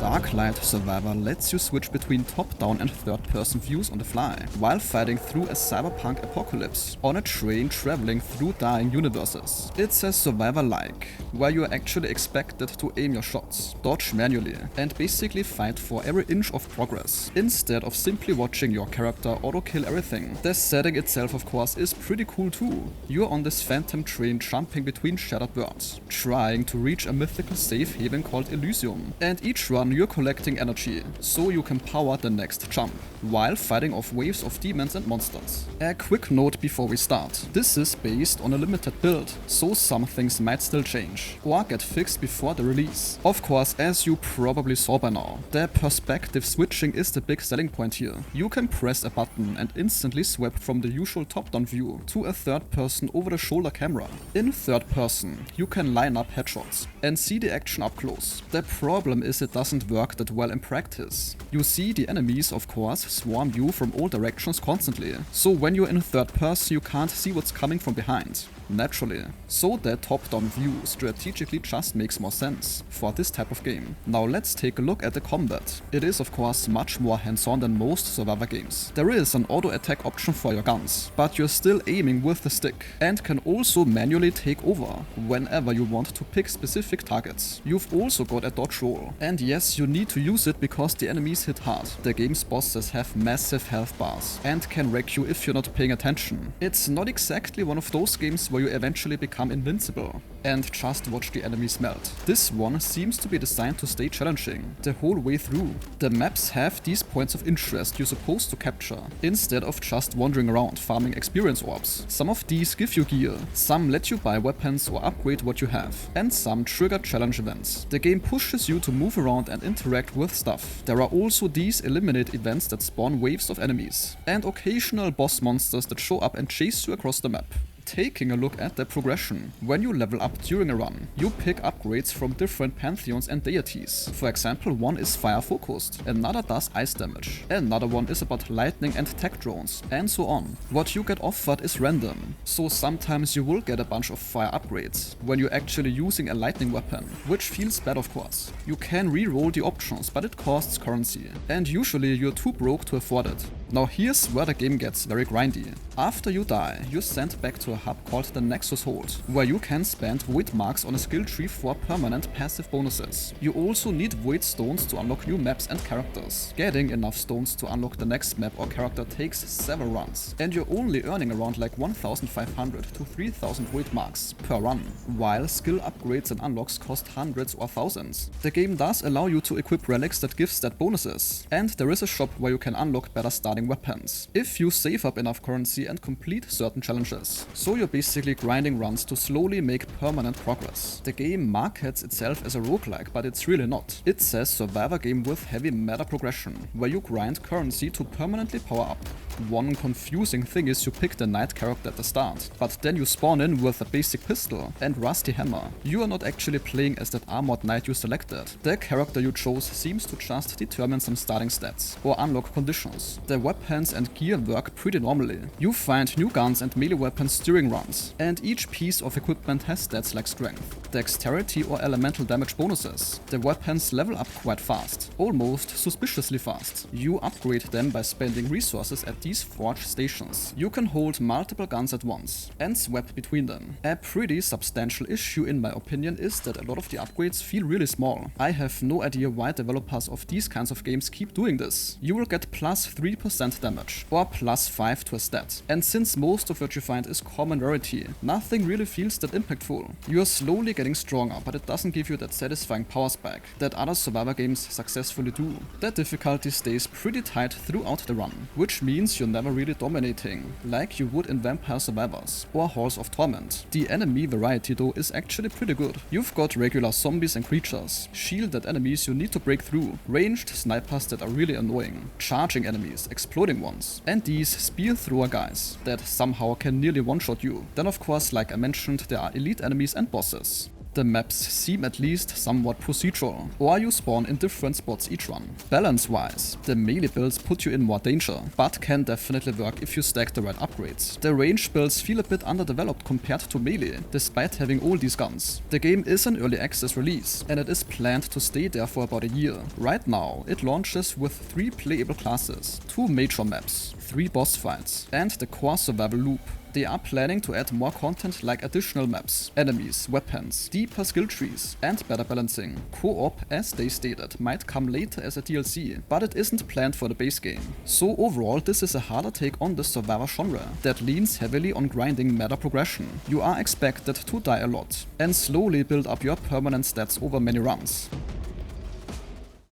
Darklight Survivor lets you switch between top-down and third-person views on the fly, while fighting through a cyberpunk apocalypse on a train traveling through dying universes. It's a survivor-like, where you're actually expected to aim your shots, dodge manually, and basically fight for every inch of progress, instead of simply watching your character auto-kill everything. The setting itself, of course, is pretty cool too. You're on this phantom train jumping between shattered worlds, trying to reach a mythical safe haven called Elysium, and each run you're collecting energy, so you can power the next jump, while fighting off waves of demons and monsters. A quick note before we start: this is based on a limited build, so some things might still change, or get fixed before the release. Of course, as you probably saw by now, the perspective switching is the big selling point here. You can press a button and instantly swap from the usual top-down view to a third-person over-the-shoulder camera. In third person, you can line up headshots and see the action up close. The problem is it doesn't work that well in practice. You see the enemies, of course, swarm you from all directions constantly, so when you're in third person you can't see what's coming from behind. Naturally. So that top-down view strategically just makes more sense for this type of game. Now let's take a look at the combat. It is of course much more hands-on than most survivor games. There is an auto-attack option for your guns, but you're still aiming with the stick, and can also manually take over whenever you want to pick specific targets. You've also got a dodge roll, and yes, you need to use it because the enemies hit hard. The game's bosses have massive health bars and can wreck you if you're not paying attention. It's not exactly one of those games where you eventually become invincible and just watch the enemies melt. This one seems to be designed to stay challenging the whole way through. The maps have these points of interest you're supposed to capture, instead of just wandering around farming experience orbs. Some of these give you gear, some let you buy weapons or upgrade what you have, and some trigger challenge events. The game pushes you to move around and interact with stuff. There are also these eliminate events that spawn waves of enemies, and occasional boss monsters that show up and chase you across the map. Taking a look at the progression. When you level up during a run, you pick upgrades from different pantheons and deities. For example, one is fire focused, another does ice damage, another one is about lightning and tech drones, and so on. What you get offered is random, so sometimes you will get a bunch of fire upgrades when you're actually using a lightning weapon, which feels bad of course. You can re-roll the options, but it costs currency, and usually you're too broke to afford it. Now here's where the game gets very grindy. After you die, you're sent back to a hub called the Nexus Hold, where you can spend void marks on a skill tree for permanent passive bonuses. You also need void stones to unlock new maps and characters. Getting enough stones to unlock the next map or character takes several runs, and you're only earning around like 1,500 to 3,000 void marks per run, while skill upgrades and unlocks cost hundreds or thousands. The game does allow you to equip relics that give stat bonuses, and there is a shop where you can unlock better starting weapons, if you save up enough currency and complete certain challenges. So you're basically grinding runs to slowly make permanent progress. The game markets itself as a roguelike, but it's really not. It's a survivor game with heavy meta progression, where you grind currency to permanently power up. One confusing thing is you pick the knight character at the start, but then you spawn in with a basic pistol and rusty hammer. You are not actually playing as that armored knight you selected. The character you chose seems to just determine some starting stats or unlock conditions. The weapons and gear work pretty normally. You find new guns and melee weapons during runs, and each piece of equipment has stats like strength, dexterity or elemental damage bonuses. The weapons level up quite fast, almost suspiciously fast. You upgrade them by spending resources at these forge stations. You can hold multiple guns at once and swap between them. A pretty substantial issue in my opinion is that a lot of the upgrades feel really small. I have no idea why developers of these kinds of games keep doing this. You will get plus 3% damage or plus 5 to a stat, and since most of what you find is common rarity, nothing really feels that impactful. You are slowly getting stronger, but it doesn't give you that satisfying power spike that other survivor games successfully do. The difficulty stays pretty tight throughout the run, which means you're never really dominating, like you would in Vampire Survivors or Halls of Torment. The enemy variety though is actually pretty good. You've got regular zombies and creatures, shielded enemies you need to break through, ranged snipers that are really annoying, charging enemies, exploding ones, and these spear thrower guys that somehow can nearly one-shot you. Then of course, like I mentioned, there are elite enemies and bosses. The maps seem at least somewhat procedural, or you spawn in different spots each run. Balance-wise, the melee builds put you in more danger, but can definitely work if you stack the right upgrades. The range builds feel a bit underdeveloped compared to melee, despite having all these guns. The game is an early access release, and it is planned to stay there for about a year. Right now, it launches with 3 playable classes, 2 major maps, 3 boss fights, and the core survival loop. They are planning to add more content like additional maps, enemies, weapons, deeper skill trees, and better balancing. Co-op, as they stated, might come later as a DLC, but it isn't planned for the base game. So overall, this is a harder take on the survivor genre that leans heavily on grinding meta progression. You are expected to die a lot, and slowly build up your permanent stats over many runs.